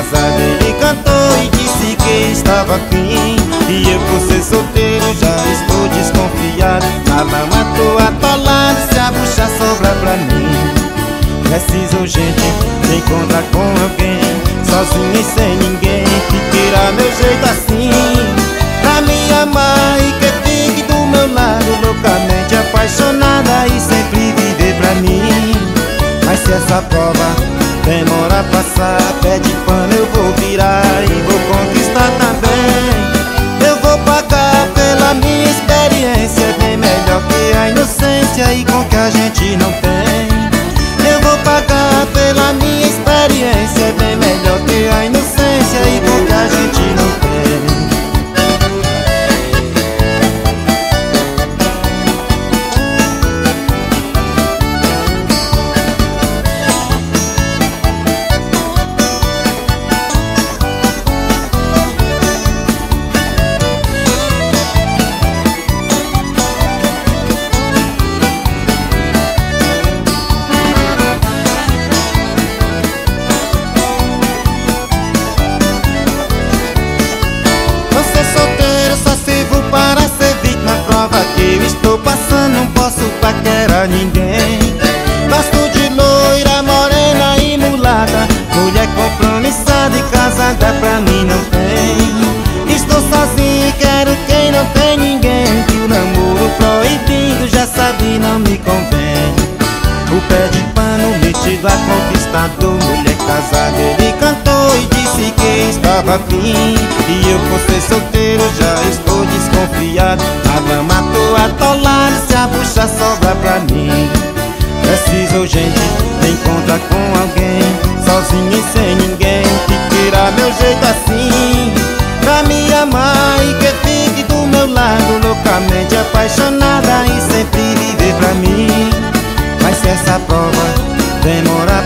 casado ele cantou e disse que estava afim. E eu por ser solteiro já estou desconfiado. Na lama tô atolado, se a bucha sobra pra mim. Preciso gente se encontrar com alguém, sozinho e sem ninguém, que queira meu jeito assim, pra me amar e que fique do meu lado, loucamente apaixonada e sempre viver pra mim. Mas se essa prova demora a passar, pé de pano eu vou virar e vou conquistar também. Eu vou pagar pela minha experiência, é bem melhor que a inocência e com que a gente não tem. Eu vou pagar pela minha experiência, é bem melhor que a inocência e com que a gente não tem. Estou passando, não posso paquerar ninguém. Gosto de loira, morena e mulata, mulher compromissada e casada pra mim não tem. Estou sozinho e quero quem não tem ninguém, que o namoro proibido já sabe não me convém. O pé de pano metido a conquistador, mulher casada ele cantou e disse que estava afim. E eu por ser solteiro já estou desconfiado. Na lama tô atolado, se a bucha sobra pra mim. Preciso gente me encontrar com alguém, sozinho e sem ninguém, que queira meu jeito assim, pra me amar e que fique do meu lado, loucamente apaixonada e sempre viver pra mim. Mas se essa prova demora